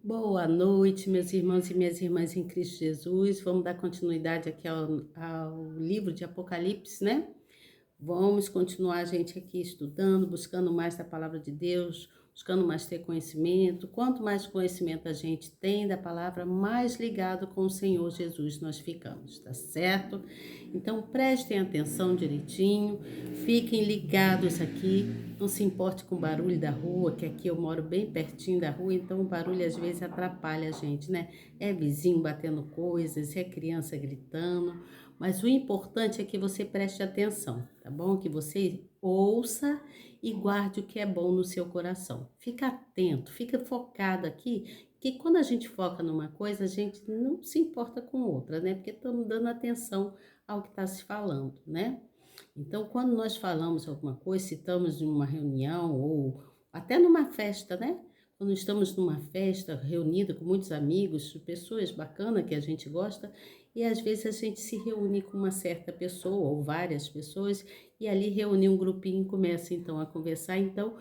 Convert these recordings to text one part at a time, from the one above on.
Boa noite, meus irmãos e minhas irmãs em Cristo Jesus. Vamos dar continuidade aqui ao livro de Apocalipse, né? Vamos continuar a gente aqui estudando, buscando mais da palavra de Deus, buscando mais ter conhecimento. Quanto mais conhecimento a gente tem da palavra, mais ligado com o Senhor Jesus nós ficamos, tá certo? Então prestem atenção direitinho, fiquem ligados aqui, não se importe com o barulho da rua, que aqui eu moro bem pertinho da rua, então o barulho às vezes atrapalha a gente, né? É vizinho batendo coisas, é criança gritando, mas o importante é que você preste atenção, tá bom? Que você ouça e guarde o que é bom no seu coração. Fica atento, fica focado aqui, que quando a gente foca numa coisa, a gente não se importa com outra, né? Porque estamos dando atenção ao que está se falando, né? Então, quando nós falamos alguma coisa, se estamos em uma reunião ou até numa festa, né? Quando estamos numa festa reunida com muitos amigos, pessoas bacanas que a gente gosta, e às vezes a gente se reúne com uma certa pessoa ou várias pessoas, e ali reúne um grupinho e começa então a conversar. Então,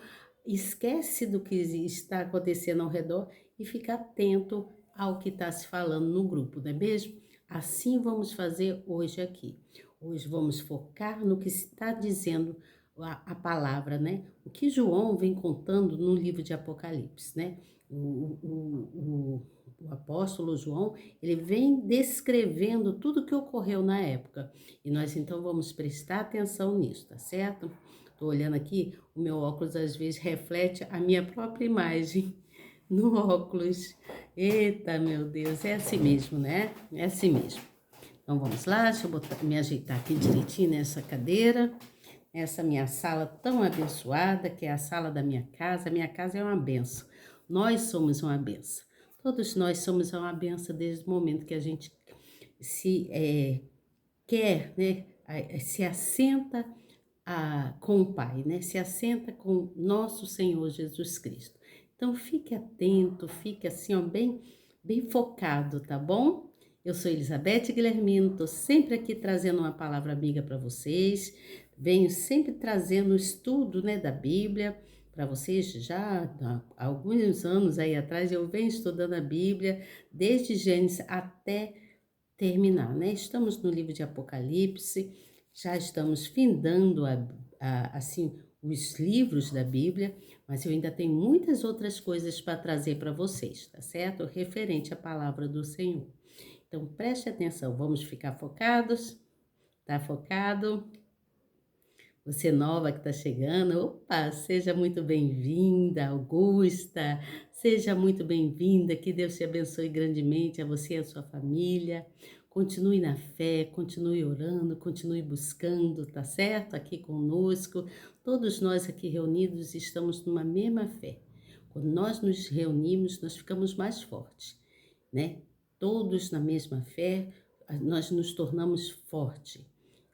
esquece do que está acontecendo ao redor e fica atento ao que está se falando no grupo, não é mesmo? Assim vamos fazer hoje aqui. Hoje vamos focar no que está dizendo a palavra, né? O que João vem contando no livro de Apocalipse, né? O apóstolo João, ele vem descrevendo tudo que ocorreu na época. E nós então vamos prestar atenção nisso, tá certo? Estou olhando aqui, o meu óculos às vezes reflete a minha própria imagem no óculos. Eita, meu Deus, é assim mesmo, né? É assim mesmo. Então vamos lá, deixa eu me ajeitar aqui direitinho nessa cadeira. Essa minha sala tão abençoada, que é a sala da minha casa. A minha casa é uma benção. Nós somos uma benção. Todos nós somos uma benção desde o momento que a gente se quer, né? Se assenta com o Pai, né? Se assenta com nosso Senhor Jesus Cristo. Então fique atento, fique assim, ó, bem focado, tá bom? Eu sou Elizabeth Guilhermino, estou sempre aqui trazendo uma palavra amiga para vocês. Venho sempre trazendo o estudo, né, da Bíblia para vocês. Já há alguns anos aí atrás eu venho estudando a Bíblia desde Gênesis até terminar, né? Estamos no livro de Apocalipse, já estamos findando assim os livros da Bíblia, mas eu ainda tenho muitas outras coisas para trazer para vocês, tá certo? Referente à palavra do Senhor. Então preste atenção, vamos ficar focados? Tá focado? Você nova que está chegando, opa, seja muito bem-vinda, Augusta, seja muito bem-vinda, que Deus te abençoe grandemente, a você e a sua família. Continue na fé, continue orando, continue buscando, tá certo? Aqui conosco, todos nós aqui reunidos estamos numa mesma fé. Quando nós nos reunimos, nós ficamos mais fortes, né? Todos na mesma fé, nós nos tornamos fortes.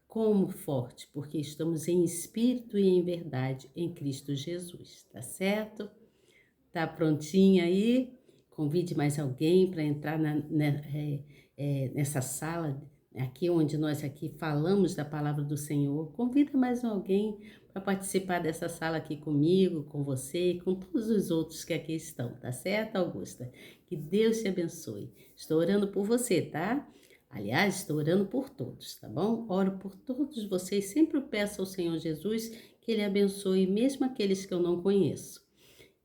Como forte, porque estamos em espírito e em verdade em Cristo Jesus, tá certo? Tá prontinha aí? Convide mais alguém para entrar nessa sala, aqui onde nós aqui falamos da palavra do Senhor. Convida mais alguém para participar dessa sala aqui comigo, com você e com todos os outros que aqui estão, tá certo, Augusta? Que Deus te abençoe. Estou orando por você, tá? Aliás, estou orando por todos, tá bom? Oro por todos vocês, sempre peço ao Senhor Jesus que Ele abençoe mesmo aqueles que eu não conheço,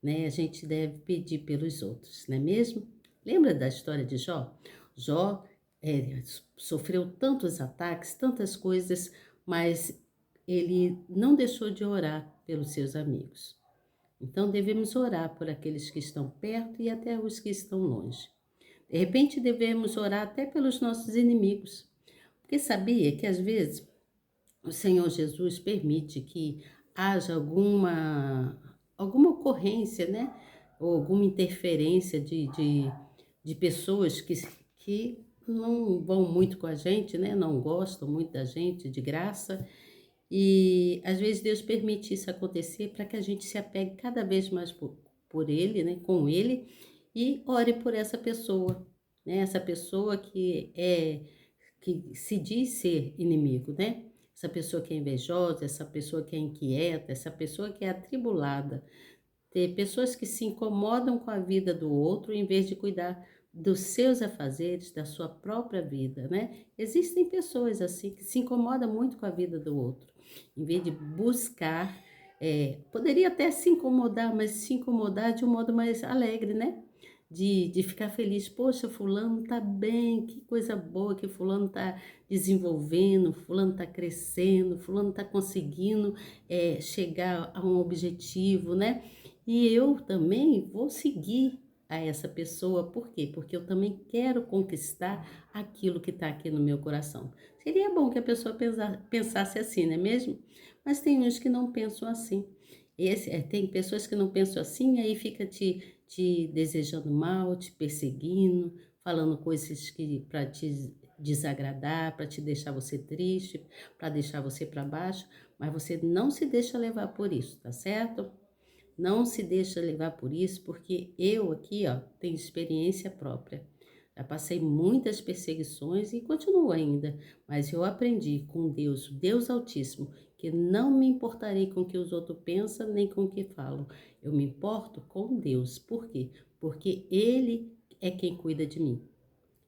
né? A gente deve pedir pelos outros, não é mesmo? Lembra da história de Jó? Jó sofreu tantos ataques, tantas coisas, mas ele não deixou de orar pelos seus amigos. Então devemos orar por aqueles que estão perto e até os que estão longe. De repente devemos orar até pelos nossos inimigos, porque sabia que às vezes o Senhor Jesus permite que haja alguma ocorrência, né? Ou alguma interferência de pessoas que não vão muito com a gente, né? Não gostam muito da gente, de graça. E às vezes Deus permite isso acontecer para que a gente se apegue cada vez mais por Ele, né? Com Ele, e ore por essa pessoa, né? Essa pessoa que se diz ser inimigo, né? Essa pessoa que é invejosa, essa pessoa que é inquieta, essa pessoa que é atribulada. ter pessoas que se incomodam com a vida do outro em vez de cuidar dos seus afazeres, da sua própria vida, né? Existem pessoas assim que se incomodam muito com a vida do outro, em vez de buscar, poderia até se incomodar, mas se incomodar de um modo mais alegre, né? De ficar feliz, poxa, fulano tá bem, que coisa boa que fulano tá desenvolvendo, fulano tá crescendo, fulano tá conseguindo chegar a um objetivo, né? E eu também vou seguir a essa pessoa, por quê? Porque eu também quero conquistar aquilo que está aqui no meu coração. Seria bom que a pessoa pensasse assim, não é mesmo? Mas tem uns que não pensam assim. Tem pessoas que não pensam assim, aí fica te desejando mal, te perseguindo, falando coisas que para te desagradar, para te deixar você triste, para deixar você para baixo, mas você não se deixa levar por isso, tá certo? Não se deixa levar por isso, porque eu aqui, ó, tenho experiência própria. Já passei muitas perseguições e continuo ainda, mas eu aprendi com Deus, o Deus Altíssimo, que não me importarei com o que os outros pensam nem com o que falam. Eu me importo com Deus. Por quê? Porque Ele é quem cuida de mim.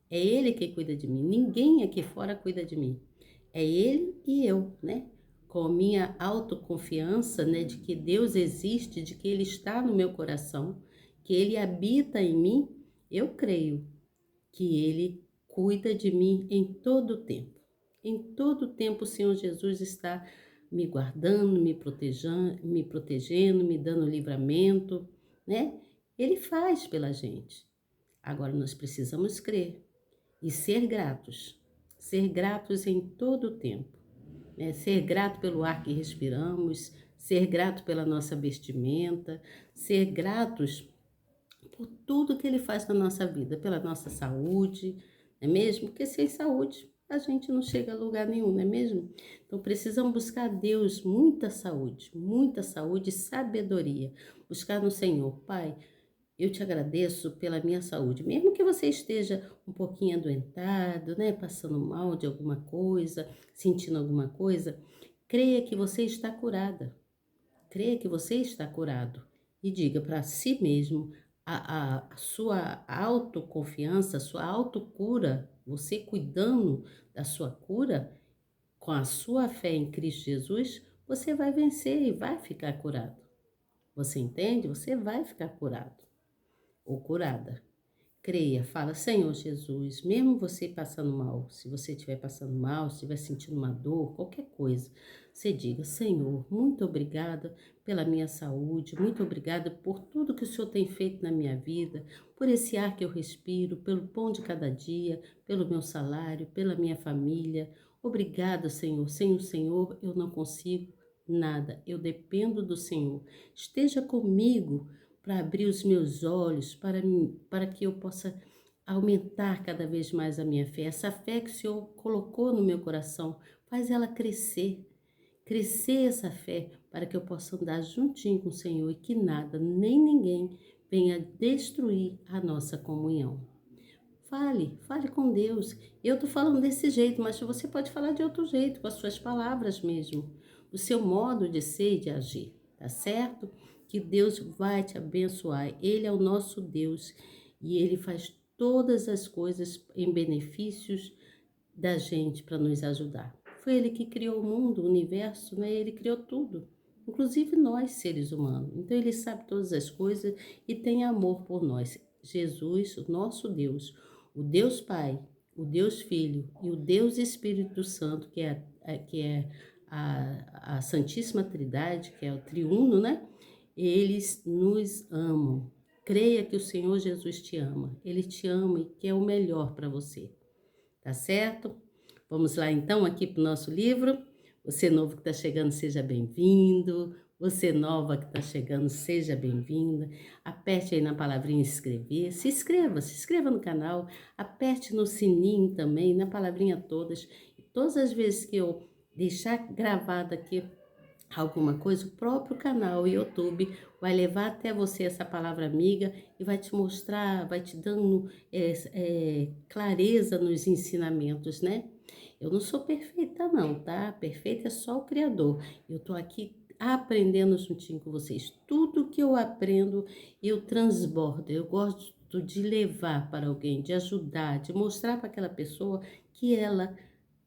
É Ele quem cuida de mim. Ninguém aqui fora cuida de mim. É Ele e eu, né? Com a minha autoconfiança, né, de que Deus existe, de que Ele está no meu coração, que Ele habita em mim, eu creio que Ele cuida de mim em todo o tempo. Em todo o tempo o Senhor Jesus está me guardando, me protegendo, me dando livramento, né? Ele faz pela gente. Agora nós precisamos crer e ser gratos em todo o tempo, né? Ser grato pelo ar que respiramos, ser grato pela nossa vestimenta, ser gratos por tudo que Ele faz na nossa vida, pela nossa saúde, não é mesmo? Porque sem saúde a gente não chega a lugar nenhum, não é mesmo? Então precisamos buscar a Deus muita saúde e sabedoria. Buscar no Senhor, Pai, eu te agradeço pela minha saúde, mesmo que você esteja um pouquinho adoentado, né, passando mal de alguma coisa, sentindo alguma coisa, creia que você está curada. Creia que você está curado e diga para si mesmo a sua autoconfiança, a sua autocura, você cuidando da sua cura, com a sua fé em Cristo Jesus, você vai vencer e vai ficar curado. Você entende? Você vai ficar curado ou curada. Creia, fala, Senhor Jesus, mesmo você passando mal, se você estiver passando mal, se estiver sentindo uma dor, qualquer coisa, você diga, Senhor, muito obrigada pela minha saúde, muito obrigada por tudo que o Senhor tem feito na minha vida, por esse ar que eu respiro, pelo pão de cada dia, pelo meu salário, pela minha família. Obrigada, Senhor. Sem o Senhor eu não consigo nada, eu dependo do Senhor. Esteja comigo para abrir os meus olhos, para que eu possa aumentar cada vez mais a minha fé. Essa fé que o Senhor colocou no meu coração, faz ela crescer essa fé, para que eu possa andar juntinho com o Senhor e que nada, nem ninguém venha destruir a nossa comunhão. Fale com Deus. Eu estou falando desse jeito, mas você pode falar de outro jeito, com as suas palavras mesmo, o seu modo de ser e de agir, tá certo? Que Deus vai te abençoar. Ele é o nosso Deus e Ele faz todas as coisas em benefícios da gente para nos ajudar. Foi Ele que criou o mundo, o universo, né? Ele criou tudo, inclusive nós, seres humanos. Então Ele sabe todas as coisas e tem amor por nós. Jesus, o nosso Deus, o Deus Pai, o Deus Filho e o Deus Espírito Santo, que é a Santíssima Trindade, que é o triuno, né? Eles nos amam. Creia que o Senhor Jesus te ama. Ele te ama e quer o melhor para você. Tá certo? Vamos lá então aqui para o nosso livro. Você novo que está chegando, seja bem-vindo. Você nova que está chegando, seja bem-vinda. Aperte aí na palavrinha inscrever. Se inscreva no canal. Aperte no sininho também, na palavrinha todas. E todas as vezes que eu deixar gravado aqui alguma coisa, o próprio canal o YouTube vai levar até você essa palavra amiga e vai te mostrar, vai te dando clareza nos ensinamentos, né? Eu não sou perfeita não, tá? Perfeita é só o Criador. Eu tô aqui aprendendo juntinho com vocês. Tudo que eu aprendo, eu transbordo. Eu gosto de levar para alguém, de ajudar, de mostrar para aquela pessoa que ela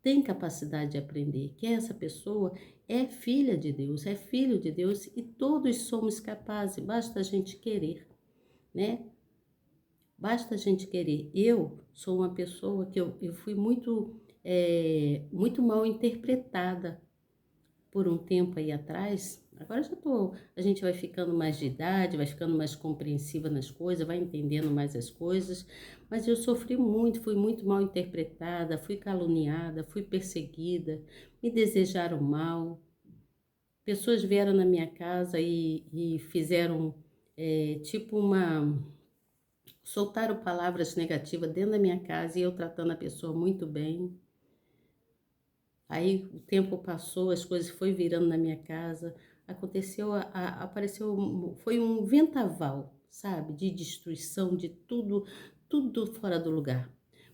tem capacidade de aprender, que essa pessoa é filha de Deus, é filho de Deus e todos somos capazes, basta a gente querer, né? Basta a gente querer. Eu sou uma pessoa que eu fui muito mal interpretada por um tempo aí atrás. Agora já tô, a gente vai ficando mais de idade, vai ficando mais compreensiva nas coisas, vai entendendo mais as coisas, mas eu sofri muito, fui muito mal interpretada, fui caluniada, fui perseguida, me desejaram mal. Pessoas vieram na minha casa e fizeram tipo soltaram palavras negativas dentro da minha casa e eu tratando a pessoa muito bem. Aí o tempo passou, as coisas foi virando na minha casa, apareceu, foi um vendaval, sabe, de destruição, de tudo, tudo fora do lugar.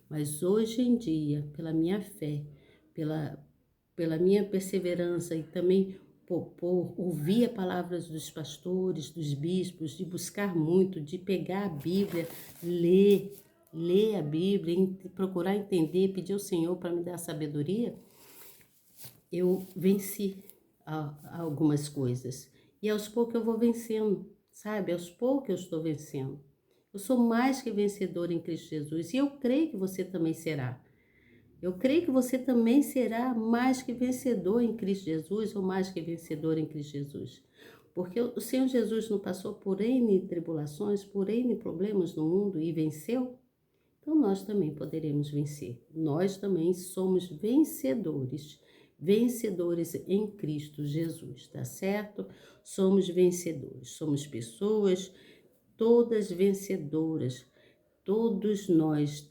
Mas hoje em dia, pela minha fé, pela, pela minha perseverança e também por ouvir as palavras dos pastores, dos bispos, de buscar muito, de pegar a Bíblia, ler a Bíblia, procurar entender, pedir ao Senhor para me dar sabedoria, eu venci algumas coisas. E aos poucos eu vou vencendo, sabe? Aos poucos eu estou vencendo. Eu sou mais que vencedora em Cristo Jesus e eu creio que você também será. Eu creio que você também será mais que vencedor em Cristo Jesus ou mais que vencedor em Cristo Jesus. Porque o Senhor Jesus não passou por N tribulações, por N problemas no mundo e venceu? Então nós também poderemos vencer. Nós também somos vencedores, vencedores em Cristo Jesus, tá certo? Somos vencedores, somos pessoas todas vencedoras. Todos nós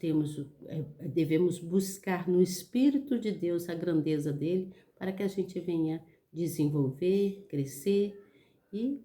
devemos buscar no Espírito de Deus a grandeza dele para que a gente venha desenvolver, crescer e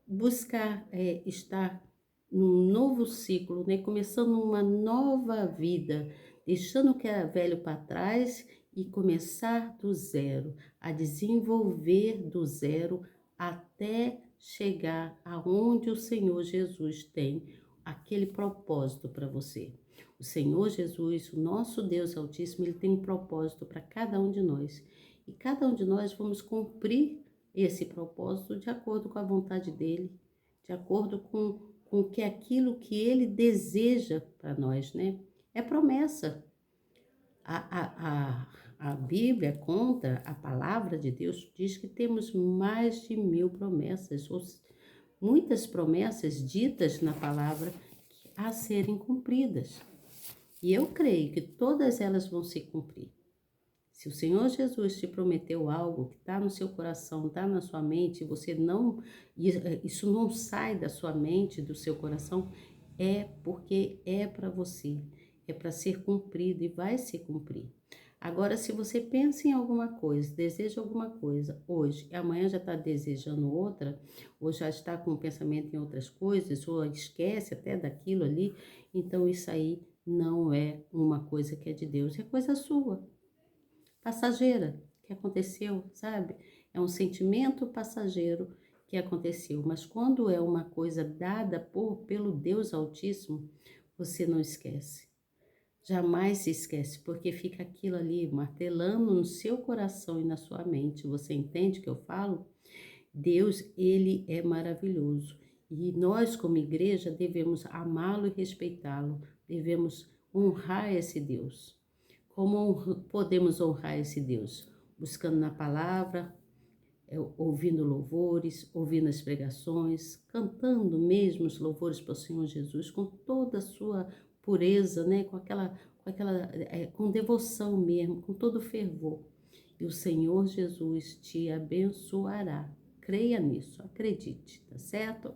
buscar estar num novo ciclo, né? Começando uma nova vida, deixando o que era velho para trás e começar do zero, a desenvolver do zero até chegar aonde o Senhor Jesus tem aquele propósito para você. O Senhor Jesus, o nosso Deus Altíssimo, ele tem um propósito para cada um de nós. E cada um de nós vamos cumprir esse propósito de acordo com a vontade dele, de acordo com que aquilo que ele deseja para nós, né? É promessa. A Bíblia conta, a palavra de Deus diz que temos mais de 1000 promessas, ou muitas promessas ditas na palavra a serem cumpridas. E eu creio que todas elas vão se cumprir. Se o Senhor Jesus te prometeu algo que está no seu coração, está na sua mente, isso não sai da sua mente, do seu coração, é porque é para você, é para ser cumprido e vai se cumprir. Agora, se você pensa em alguma coisa, deseja alguma coisa hoje, e amanhã já está desejando outra, ou já está com o pensamento em outras coisas, ou esquece até daquilo ali, então isso aí não é uma coisa que é de Deus, é coisa sua. Passageira, que aconteceu, sabe? É um sentimento passageiro que aconteceu, mas quando é uma coisa dada pelo Deus Altíssimo, você não esquece. Jamais se esquece, porque fica aquilo ali martelando no seu coração e na sua mente. Você entende o que eu falo? Deus, ele é maravilhoso. E nós, como igreja, devemos amá-lo e respeitá-lo. Devemos honrar esse Deus. Como podemos honrar esse Deus? Buscando na palavra, ouvindo louvores, ouvindo as pregações, cantando mesmo os louvores para o Senhor Jesus com toda a sua pureza, né? Com devoção mesmo, com todo fervor. E o Senhor Jesus te abençoará. Creia nisso, acredite, tá certo?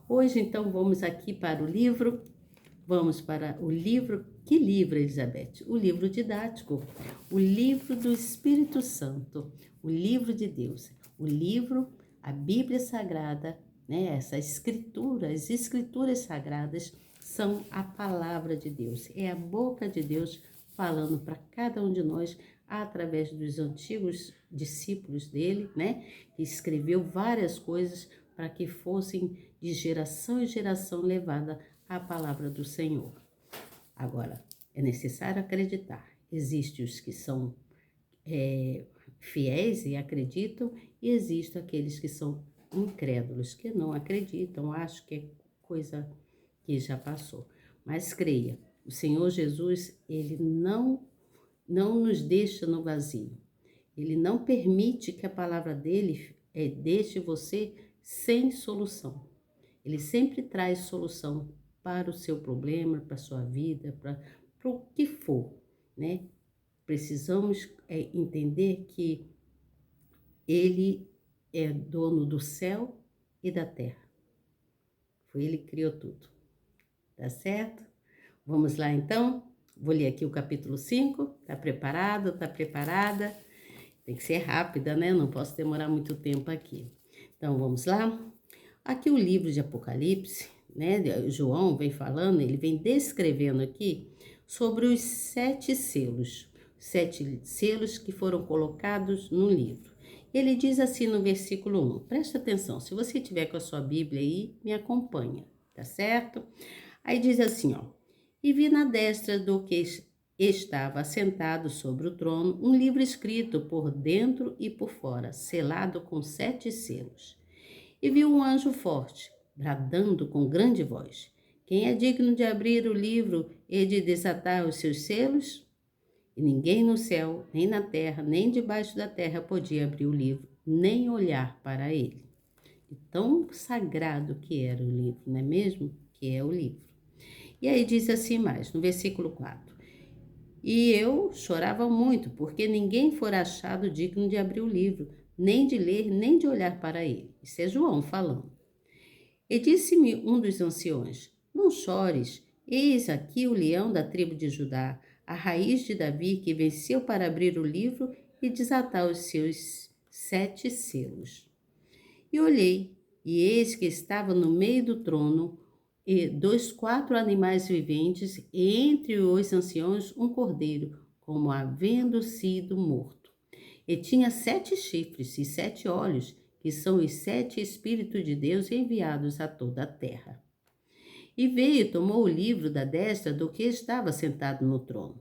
Hoje, então, vamos aqui para o livro. Vamos para o livro. Que livro, Elizabeth? O livro didático, o livro do Espírito Santo, o livro de Deus, o livro, a Bíblia Sagrada, né? Essa escritura, as escrituras sagradas são a palavra de Deus, é a boca de Deus falando para cada um de nós através dos antigos discípulos dele, né? Que escreveu várias coisas para que fossem de geração em geração levada a palavra do Senhor. Agora, é necessário acreditar. Existem os que são fiéis e acreditam, e existem aqueles que são incrédulos, que não acreditam, acham que é coisa que já passou. Mas creia, o Senhor Jesus, ele não nos deixa no vazio. Ele não permite que a palavra dele deixe você sem solução. Ele sempre traz solução para o seu problema, para a sua vida, para o que for, né? Precisamos entender que ele é dono do céu e da terra. Foi ele que criou tudo. Tá certo? Vamos lá então? Vou ler aqui o capítulo 5. Tá preparado? Tá preparada? Tem que ser rápida, né? Não posso demorar muito tempo aqui. Então vamos lá? Aqui o livro de Apocalipse, né? João vem falando, ele vem descrevendo aqui sobre os 7 selos. 7 selos que foram colocados no livro. Ele diz assim no versículo 1, presta atenção, se você tiver com a sua Bíblia aí, me acompanha, tá certo? Aí diz assim, ó, e vi na destra do que estava assentado sobre o trono um livro escrito por dentro e por fora, selado com 7 selos. E vi um anjo forte, bradando com grande voz, quem é digno de abrir o livro e de desatar os seus selos? E ninguém no céu, nem na terra, nem debaixo da terra podia abrir o livro, nem olhar para ele. E tão sagrado que era o livro, não é mesmo? Que é o livro. E aí diz assim mais, no versículo 4. E eu chorava muito, porque ninguém fora achado digno de abrir o livro, nem de ler, nem de olhar para ele. Isso é João falando. E disse-me um dos anciões, não chores, eis aqui o leão da tribo de Judá, a raiz de Davi, que venceu para abrir o livro e desatar os seus 7 selos. E olhei, e eis que estava no meio do trono e dos 4 animais viventes, e entre os anciãos um cordeiro, como havendo sido morto. E tinha 7 chifres e 7 olhos, que são os 7 Espíritos de Deus enviados a toda a terra. E veio e tomou o livro da destra do que estava sentado no trono.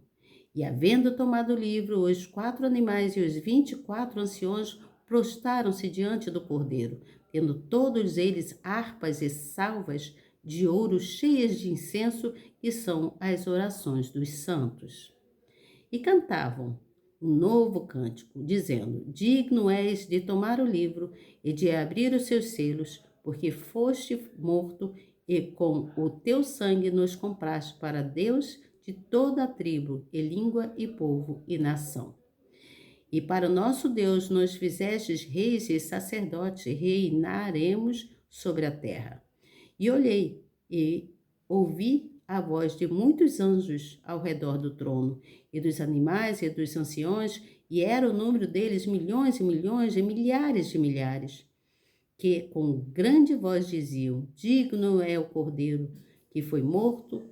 E havendo tomado o livro, os 4 animais e os 24 anciões prostaram-se diante do cordeiro, tendo todos eles harpas e salvas de ouro cheias de incenso, que são as orações dos santos. E cantavam um novo cântico, dizendo, digno és de tomar o livro e de abrir os seus selos, porque foste morto e com o teu sangue nos compraste para Deus de toda a tribo e língua e povo e nação. E para o nosso Deus nos fizestes reis e sacerdotes, e reinaremos sobre a terra. E olhei e ouvi a voz de muitos anjos ao redor do trono, e dos animais e dos anciões, e era o número deles milhões e milhões e milhares de milhares, que com grande voz diziam, digno é o Cordeiro que foi morto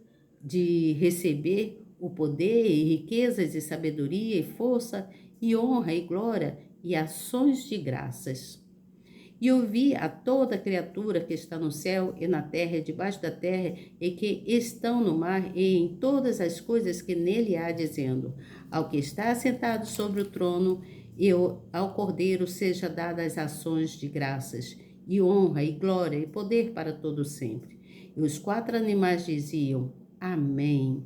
de receber o poder e riquezas e sabedoria e força e honra e glória e ações de graças. E ouvi a toda criatura que está no céu e na terra e debaixo da terra e que estão no mar e em todas as coisas que nele há, dizendo, ao que está assentado sobre o trono e ao Cordeiro seja dadas ações de graças e honra e glória e poder para todo sempre. E os 4 animais diziam, Amém.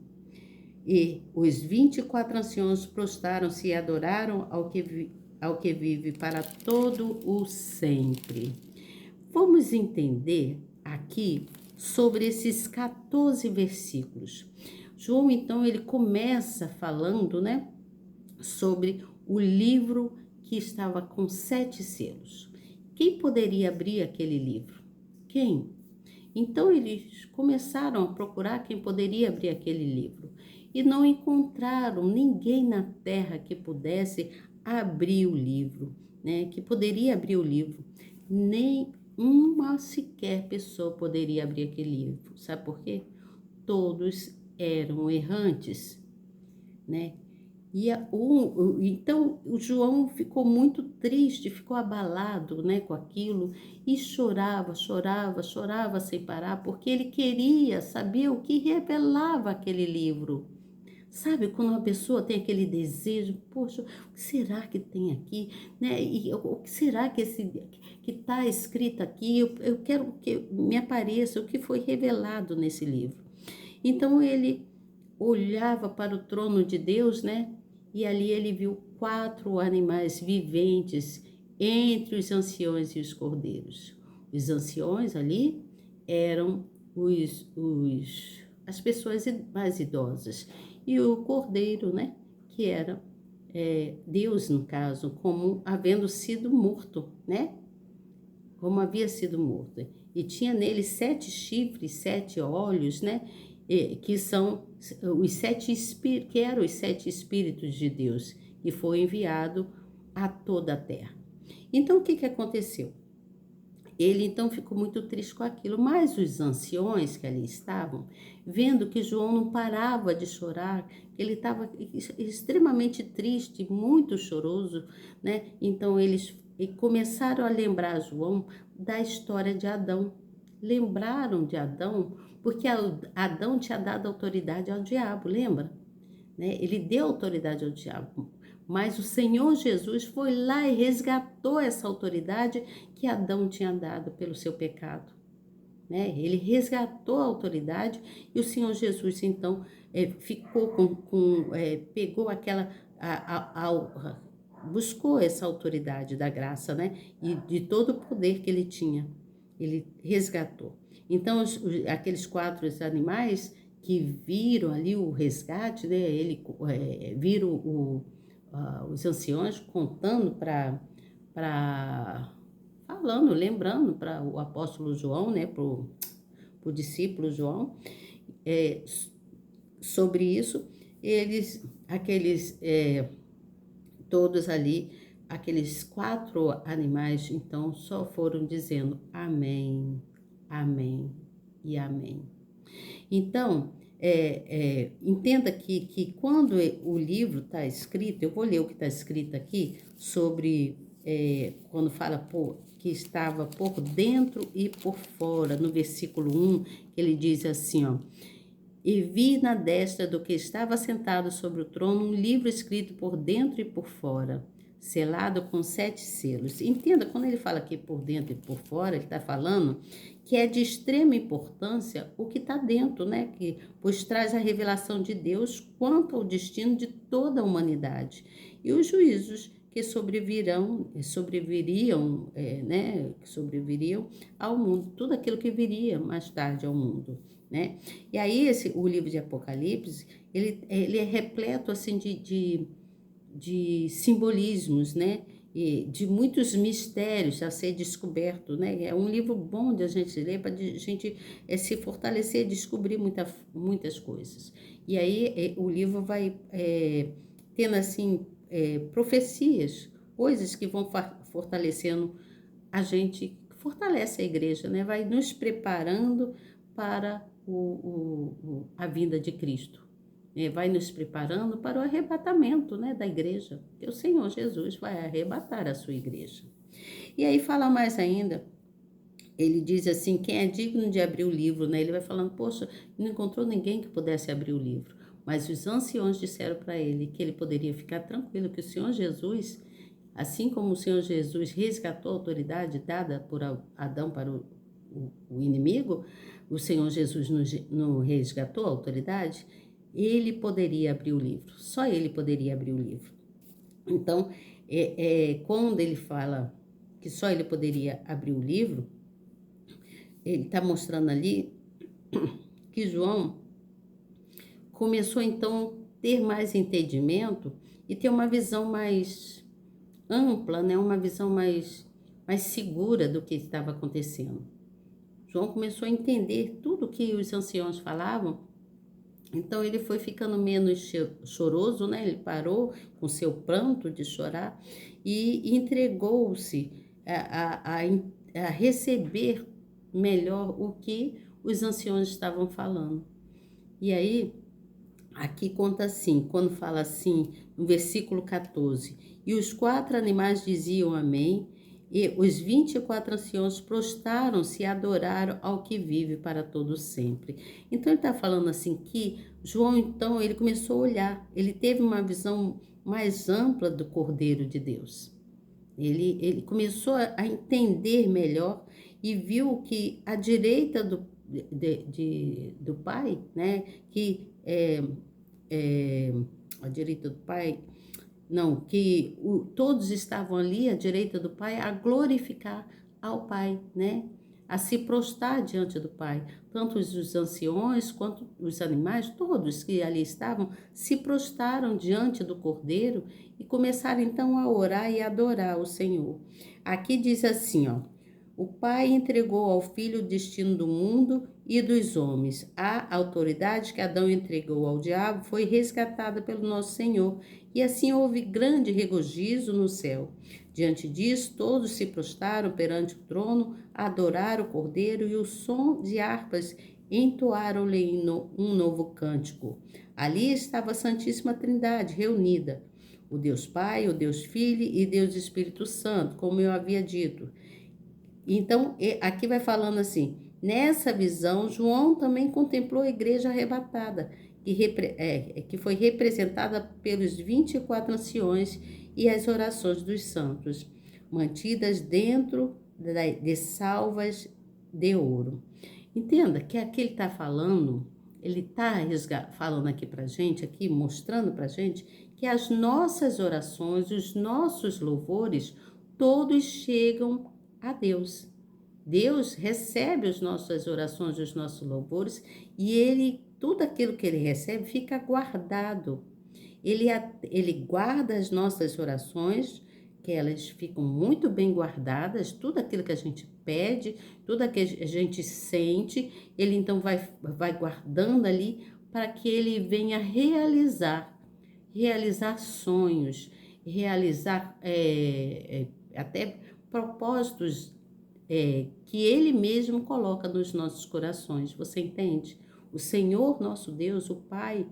E os 24 anciãos prostaram-se e adoraram ao que vive para todo o sempre. Vamos entender aqui sobre esses 14 versículos. João, então, ele começa falando, né, sobre o livro que estava com 7 selos. Quem poderia abrir aquele livro? Quem? Então, eles começaram a procurar quem poderia abrir aquele livro. E não encontraram ninguém na terra que pudesse abrir o livro, né? Que poderia abrir o livro. Nem uma sequer pessoa poderia abrir aquele livro. Sabe por quê? Todos eram errantes, né? Então o João ficou muito triste, ficou abalado, né, com aquilo e chorava, chorava, chorava sem parar, porque ele queria saber o que revelava aquele livro. Sabe, quando uma pessoa tem aquele desejo, poxa, o que será que tem aqui, né? E o que será que que está escrito aqui? Eu quero que me apareça o que foi revelado nesse livro. Então ele olhava para o trono de Deus, né? E ali ele viu 4 animais viventes entre os anciões e os cordeiros. Os anciões ali eram as pessoas mais idosas. E o cordeiro, né? Que era Deus, no caso, como havendo sido morto, né? Como havia sido morto. E tinha nele 7 chifres, 7 olhos, né? Que são os 7 espíritos, que eram os 7 espíritos de Deus, e foi enviado a toda a terra. Então, o que que aconteceu? Ele então ficou muito triste com aquilo, mas os anciões que ali estavam, vendo que João não parava de chorar, que ele estava extremamente triste, muito choroso, né? Então eles começaram a lembrar João da história de Adão. Lembraram de Adão, porque Adão tinha dado autoridade ao diabo, lembra? Né? Ele deu autoridade ao diabo. Mas o Senhor Jesus foi lá e resgatou essa autoridade que Adão tinha dado pelo seu pecado. Né? Ele resgatou a autoridade e o Senhor Jesus, então, ficou pegou aquela, buscou essa autoridade da graça, né? E de todo o poder que ele tinha, ele resgatou. Então, aqueles 4 animais que viram ali o resgate, né? Viram os anciões contando falando, lembrando para o apóstolo João, né? Para o discípulo João, é, sobre isso, todos ali, aqueles 4 animais, então, só foram dizendo amém, amém e amém. Então, entenda que quando o livro está escrito, eu vou ler o que está escrito aqui sobre, quando fala que estava por dentro e por fora, no versículo 1, ele diz assim, ó: e vi na destra do que estava sentado sobre o trono um livro escrito por dentro e por fora, selado com 7 selos. Entenda, quando ele fala aqui por dentro e por fora, ele está falando que é de extrema importância o que está dentro, né? Pois traz a revelação de Deus quanto ao destino de toda a humanidade e os juízos que sobreviriam ao mundo, tudo aquilo que viria mais tarde ao mundo, né? E aí o livro de Apocalipse, ele é repleto assim de simbolismos, né? E de muitos mistérios a ser descoberto, né? É um livro bom de a gente ler para a gente se fortalecer, descobrir muitas coisas. E aí o livro vai tendo assim profecias, coisas que vão fortalecendo a gente, fortalece a igreja, né? Vai nos preparando para a vinda de Cristo. Vai nos preparando para o arrebatamento, né, da igreja, que o Senhor Jesus vai arrebatar a sua igreja. E aí fala mais ainda, ele diz assim, quem é digno de abrir o livro, né? Ele vai falando, poxa, não encontrou ninguém que pudesse abrir o livro. Mas os anciões disseram para ele que ele poderia ficar tranquilo, que o Senhor Jesus, assim como o Senhor Jesus resgatou a autoridade dada por Adão para o inimigo, o Senhor Jesus não resgatou a autoridade, ele poderia abrir o livro, só ele poderia abrir o livro. Então, quando ele fala que só ele poderia abrir o livro, ele está mostrando ali que João começou então a ter mais entendimento e ter uma visão mais ampla, né? Uma visão mais segura do que estava acontecendo. João começou a entender tudo que os anciãos falavam, então ele foi ficando menos choroso, né? Ele parou com seu pranto de chorar e entregou-se a receber melhor o que os anciãos estavam falando. E aí Aqui conta assim, quando fala assim, no versículo 14: e os 4 animais diziam amém, e os 24 anciãos prostraram-se e adoraram ao que vive para todo sempre. Então ele está falando assim que João, então, ele começou a olhar, ele teve uma visão mais ampla do Cordeiro de Deus. Ele começou a entender melhor e viu que à direita do Pai, né, que é, à direita do Pai, não, que todos estavam ali à direita do Pai a glorificar ao Pai, né? A se prostrar diante do Pai. Tanto os anciões quanto os animais, todos que ali estavam, se prostraram diante do Cordeiro e começaram então a orar e adorar o Senhor. Aqui diz assim, ó: o Pai entregou ao Filho o destino do mundo e dos homens. A autoridade que Adão entregou ao diabo foi resgatada pelo nosso Senhor, e assim houve grande regozijo no céu. Diante disso, todos se prostraram perante o trono, adoraram o Cordeiro, e o som de harpas entoaram-lhe um novo cântico. Ali estava a Santíssima Trindade reunida, o Deus Pai, o Deus Filho e Deus Espírito Santo, como eu havia dito. Então, aqui vai falando assim: nessa visão, João também contemplou a igreja arrebatada, que foi representada pelos 24 anciões e as orações dos santos, mantidas dentro de salvas de ouro. Entenda que aqui ele está falando aqui para gente, aqui mostrando para gente que as nossas orações, os nossos louvores, todos chegam a Deus. Deus recebe as nossas orações, os nossos louvores, e tudo aquilo que ele recebe fica guardado. Ele guarda as nossas orações, que elas ficam muito bem guardadas, tudo aquilo que a gente pede, tudo aquilo que a gente sente, ele então vai guardando ali para que ele venha realizar sonhos, realizar até propósitos que Ele mesmo coloca nos nossos corações. Você entende? O Senhor nosso Deus, o Pai,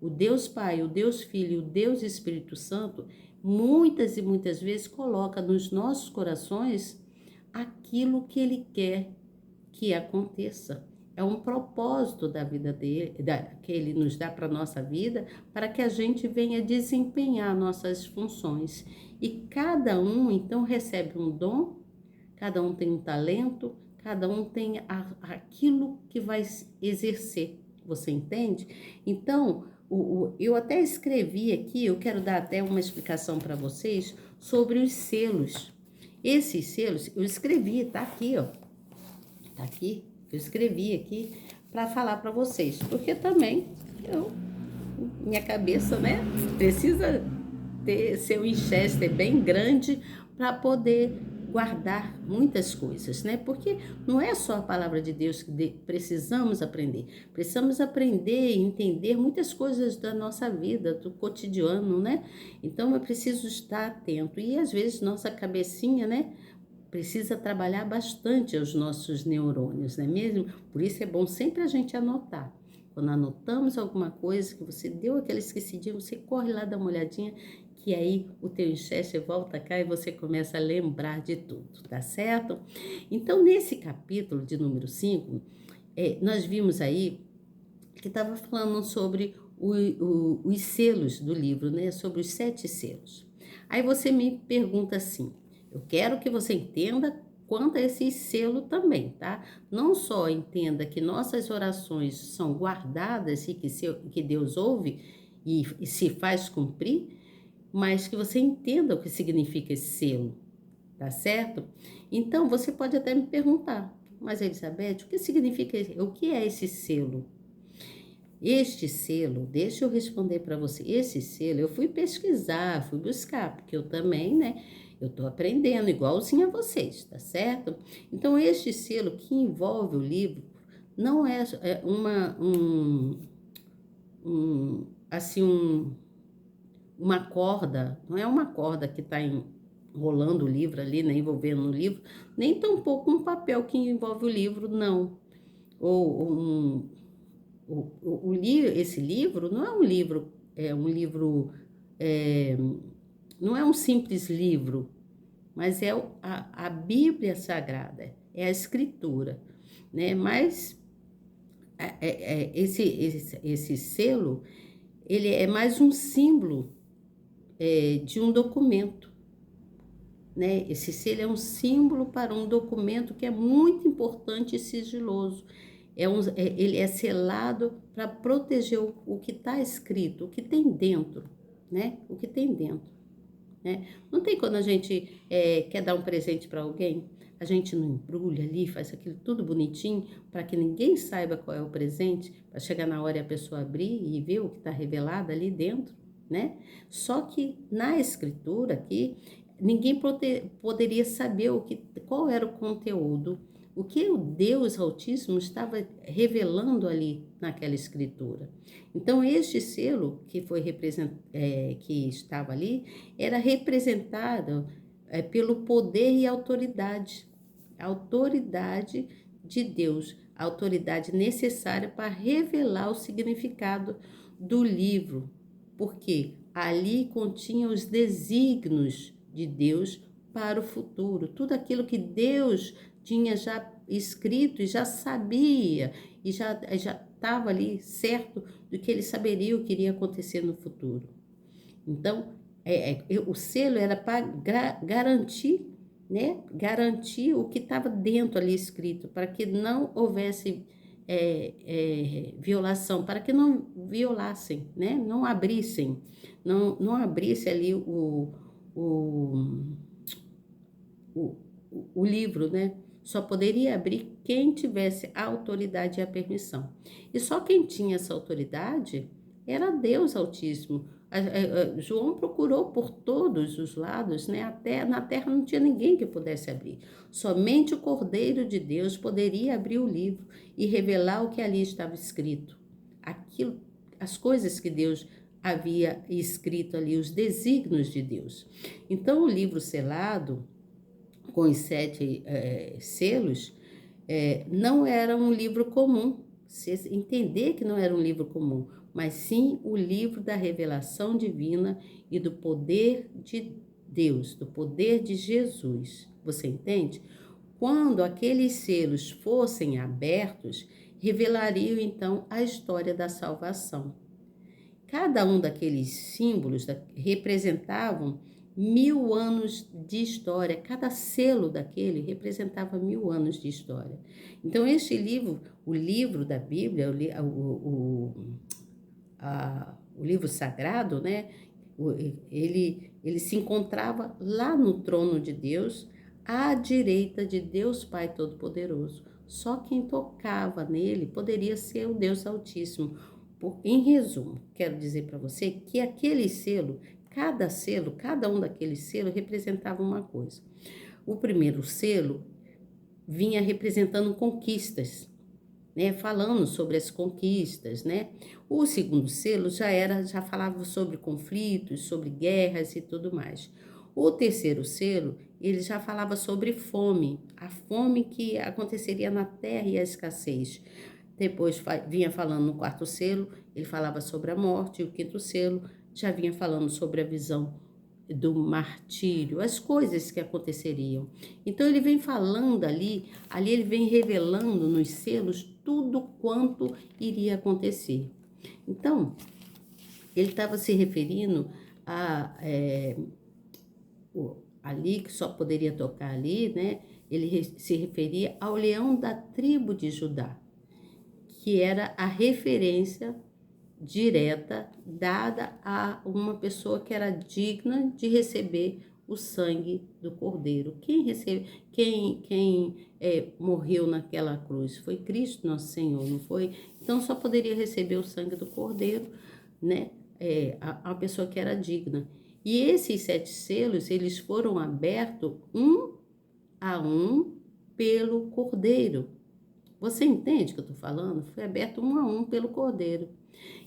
o Deus Pai, o Deus Filho, o Deus Espírito Santo, muitas e muitas vezes coloca nos nossos corações aquilo que Ele quer que aconteça. É um propósito da vida dele, que ele nos dá para a nossa vida, para que a gente venha desempenhar nossas funções. E cada um, então, recebe um dom, cada um tem um talento, cada um tem aquilo que vai exercer. Você entende? Então, eu até escrevi aqui, eu quero dar até uma explicação para vocês sobre os selos. Esses selos, eu escrevi, tá aqui, ó. Tá aqui, eu escrevi aqui para falar para vocês, porque também minha cabeça, né, precisa ter seu Winchester bem grande para poder guardar muitas coisas, né? Porque não é só a palavra de Deus que precisamos aprender e entender muitas coisas da nossa vida, do cotidiano, né? Então eu preciso estar atento e às vezes nossa cabecinha, né, precisa trabalhar bastante os nossos neurônios, não é mesmo? Por isso é bom sempre a gente anotar. Quando anotamos alguma coisa que você deu aquela esquecidinha, você corre lá, dá uma olhadinha, que aí o teu enxerto volta cá e você começa a lembrar de tudo, tá certo? Então, nesse capítulo de número 5, nós vimos aí que estava falando sobre os selos do livro, né? Sobre os 7 selos. Aí você me pergunta assim: eu quero que você entenda quanto a esse selo também, tá? Não só entenda que nossas orações são guardadas e que Deus ouve e se faz cumprir, mas que você entenda o que significa esse selo, tá certo? Então, você pode até me perguntar: mas Elizabeth, o que significa, o que é esse selo? Este selo, deixa eu responder para você. Esse selo, eu fui pesquisar, fui buscar, porque eu também, né? Eu estou aprendendo igualzinho a vocês, tá certo? Então, este selo que envolve o livro não é assim, uma corda, não é uma corda que está enrolando o livro ali, né? Envolvendo o livro, nem tampouco um papel que envolve o livro, não. Ou esse livro não é um livro, é, não é um simples livro, mas é a Bíblia Sagrada, é a Escritura, né? Mas esse selo, ele é mais um símbolo de um documento, né? Esse selo é um símbolo para um documento que é muito importante e sigiloso. Ele é selado para proteger o que está escrito, o que tem dentro, né? O que tem dentro, né? Não tem quando a gente quer dar um presente para alguém, a gente não embrulha ali, faz aquilo tudo bonitinho para que ninguém saiba qual é o presente, para chegar na hora e a pessoa abrir e ver o que está revelado ali dentro, né? Só que na escritura aqui, ninguém poderia saber qual era o conteúdo, o que o Deus Altíssimo estava revelando ali naquela escritura. Então, este selo que estava ali era representado pelo poder e autoridade, a autoridade de Deus, a autoridade necessária para revelar o significado do livro, porque ali continha os desígnios de Deus para o futuro, tudo aquilo que Deus tinha já escrito e já sabia, e já estava ali certo do que ele saberia o que iria acontecer no futuro. Então, o selo era para garantir, né? Garantir o que estava dentro ali escrito, para que não houvesse violação, para que não violassem, né? Não abrissem, não abrisse ali o, o livro, né? Só poderia abrir quem tivesse a autoridade e a permissão. E só quem tinha essa autoridade era Deus Altíssimo. João procurou por todos os lados, né? Até na terra não tinha ninguém que pudesse abrir. Somente o Cordeiro de Deus poderia abrir o livro e revelar o que ali estava escrito. Aquilo, as coisas que Deus havia escrito ali, os desígnios de Deus. Então, o livro selado, com os 7 selos, não era um livro comum. Você entender que não era um livro comum, mas sim o livro da revelação divina e do poder de Deus, do poder de Jesus. Você entende? Quando aqueles selos fossem abertos, revelariam então a história da salvação. Cada um daqueles símbolos representavam 1000 anos de história. Cada selo daquele representava 1000 anos de história. Então, este livro, o livro da Bíblia, o livro sagrado, né? Ele se encontrava lá no trono de Deus, à direita de Deus Pai Todo-Poderoso. Só quem tocava nele poderia ser o Deus Altíssimo. Em resumo, quero dizer para você que aquele selo, cada um daqueles selos representava uma coisa. O primeiro selo vinha representando conquistas, né, falando sobre as conquistas, né? O segundo selo já falava sobre conflitos, sobre guerras e tudo mais. O terceiro selo, ele já falava sobre fome, a fome que aconteceria na terra e a escassez. Depois vinha falando no quarto selo, ele falava sobre a morte, e o quinto selo já vinha falando sobre a visão do martírio, as coisas que aconteceriam. Então ele vem falando ali ele vem revelando nos selos tudo quanto iria acontecer. Então, ele estava se referindo ali, que só poderia tocar ali, né? Ele se referia ao leão da tribo de Judá, que era a referência direta dada a uma pessoa que era digna de receber o sangue do Cordeiro. Quem morreu naquela cruz foi Cristo nosso Senhor, não foi? Então só poderia receber o sangue do Cordeiro, né? A pessoa que era digna. E esses 7 selos, eles foram abertos um a um pelo Cordeiro. Você entende o que eu estou falando? Foi aberto um a um pelo Cordeiro.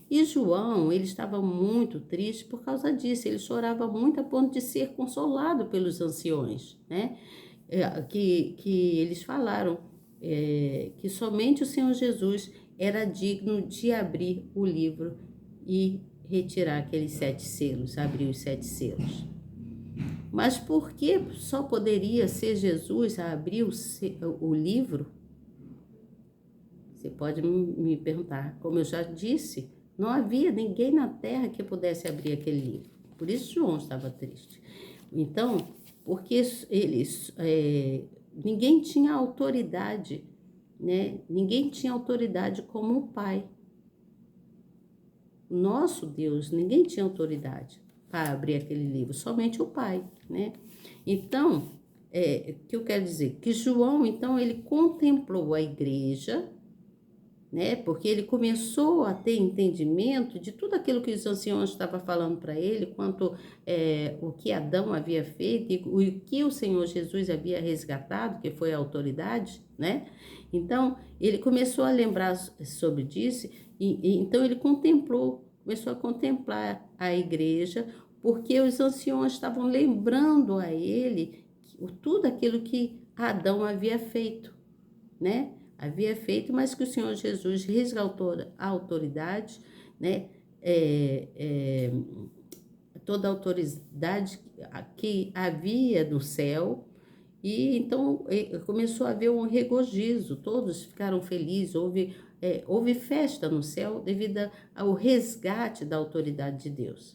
E João, ele estava muito triste por causa disso. Ele chorava muito a ponto de ser consolado pelos anciões, né? Que eles falaram que somente o Senhor Jesus era digno de abrir o livro e retirar aqueles 7 selos, abrir os 7 selos. Mas por que só poderia ser Jesus a abrir o livro? Você pode me perguntar. Como eu já disse, não havia ninguém na terra que pudesse abrir aquele livro. Por isso João estava triste. Então, porque ninguém tinha autoridade, né? Ninguém tinha autoridade como o Pai. Nosso Deus, ninguém tinha autoridade para abrir aquele livro, somente o Pai, né? Então, o que eu quero dizer? Que João, então, ele contemplou a igreja, né? Porque ele começou a ter entendimento de tudo aquilo que os anciãos estavam falando para ele, quanto o que Adão havia feito e o que o Senhor Jesus havia resgatado, que foi a autoridade, né? Então, ele começou a lembrar sobre isso, então ele começou a contemplar a igreja, porque os anciãos estavam lembrando a ele tudo aquilo que Adão havia feito, né? Havia feito, mas que o Senhor Jesus resgatou a autoridade, né? Toda a autoridade que havia no céu, e então começou a haver um regozijo, todos ficaram felizes, houve festa no céu devido ao resgate da autoridade de Deus.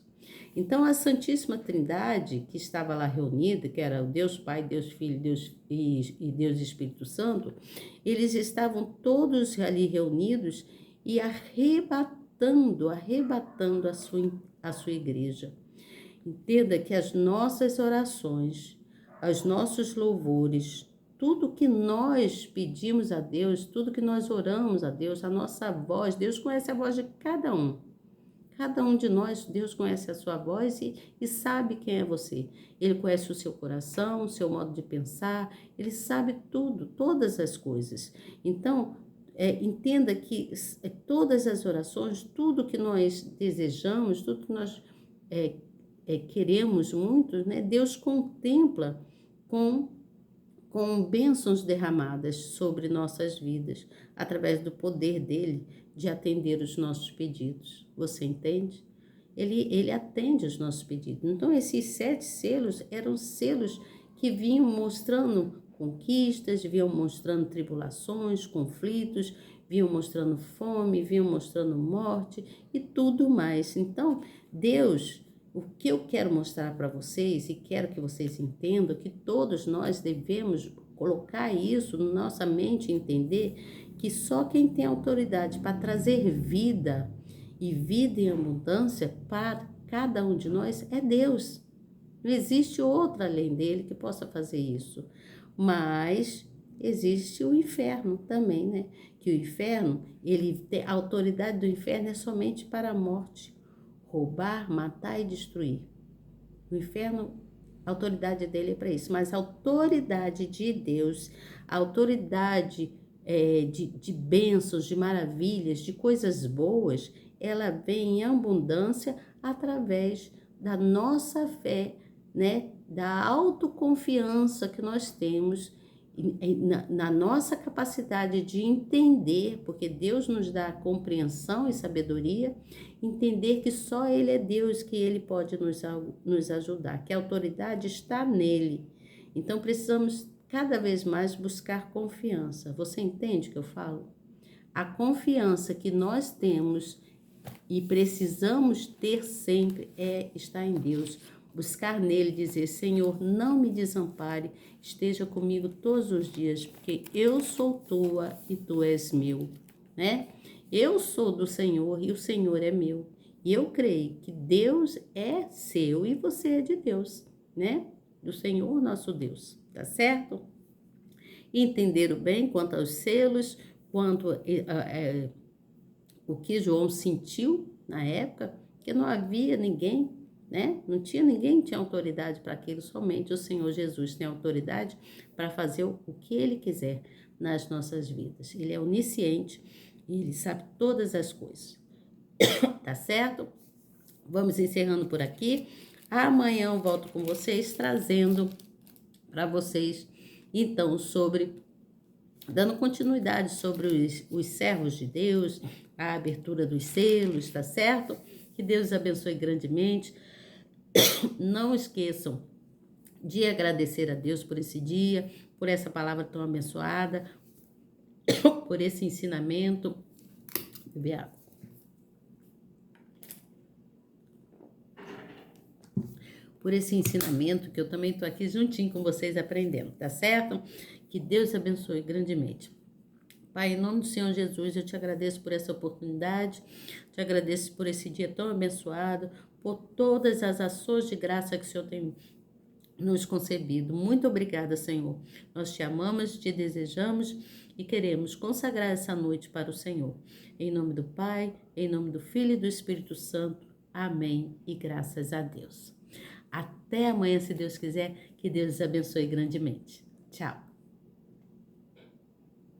Então a Santíssima Trindade, que estava lá reunida, que era o Deus Pai, Deus Filho, Deus e Deus Espírito Santo, eles estavam todos ali reunidos e arrebatando a sua igreja. Entenda que as nossas orações, os nossos louvores, tudo que nós pedimos a Deus, tudo que nós oramos a Deus, a nossa voz, Deus conhece a voz de cada um. Cada um de nós, Deus conhece a sua voz e sabe quem é você. Ele conhece o seu coração, o seu modo de pensar, ele sabe tudo, todas as coisas. Então, entenda que todas as orações, tudo que nós desejamos, tudo que nós queremos muito, né? Deus contempla com bênçãos derramadas sobre nossas vidas, através do poder dele de atender os nossos pedidos. Você entende? Ele atende os nossos pedidos. Então, esses 7 selos eram selos que vinham mostrando conquistas, vinham mostrando tribulações, conflitos, vinham mostrando fome, vinham mostrando morte e tudo mais. Então, Deus, o que eu quero mostrar para vocês e quero que vocês entendam, que todos nós devemos colocar isso na nossa mente e entender que só quem tem autoridade para trazer vida e vida em abundância para cada um de nós é Deus. Não existe outra além dele que possa fazer isso. Mas existe o inferno também, né? Que o inferno, a autoridade do inferno é somente para a morte. Roubar, matar e destruir. O inferno, a autoridade dele é para isso. Mas a autoridade de Deus, a autoridade de bênçãos, de maravilhas, de coisas boas, ela vem em abundância através da nossa fé, né? Da autoconfiança que nós temos na nossa capacidade de entender, porque Deus nos dá compreensão e sabedoria, entender que só Ele é Deus, que Ele pode nos ajudar, que a autoridade está nele. Então precisamos cada vez mais buscar confiança. Você entende o que eu falo? A confiança que nós temos e precisamos ter sempre está em Deus. Buscar nele, dizer: Senhor, não me desampare, esteja comigo todos os dias, porque eu sou tua e tu és meu, né? Eu sou do Senhor e o Senhor é meu. E eu creio que Deus é seu e você é de Deus, né? Do Senhor nosso Deus, tá certo? Entenderam bem quanto aos selos, quanto o que João sentiu na época, que não havia ninguém, né? Não tinha ninguém que tinha autoridade para aquilo, somente o Senhor Jesus tem autoridade para fazer o que Ele quiser nas nossas vidas. Ele é onisciente e Ele sabe todas as coisas, tá certo? Vamos encerrando por aqui. Amanhã eu volto com vocês, trazendo para vocês, então, sobre dando continuidade sobre os servos de Deus, a abertura dos selos, tá certo? Que Deus abençoe grandemente. Não esqueçam de agradecer a Deus por esse dia, por essa palavra tão abençoada, por esse ensinamento. Beber água. Por esse ensinamento, que eu também estou aqui juntinho com vocês aprendendo, tá certo? Que Deus abençoe grandemente. Pai, em nome do Senhor Jesus, eu te agradeço por essa oportunidade, te agradeço por esse dia tão abençoado, por todas as ações de graça que o Senhor tem nos concebido. Muito obrigada, Senhor. Nós te amamos, te desejamos e queremos consagrar essa noite para o Senhor. Em nome do Pai, em nome do Filho e do Espírito Santo. Amém e graças a Deus. Até amanhã, se Deus quiser, que Deus os abençoe grandemente. Tchau.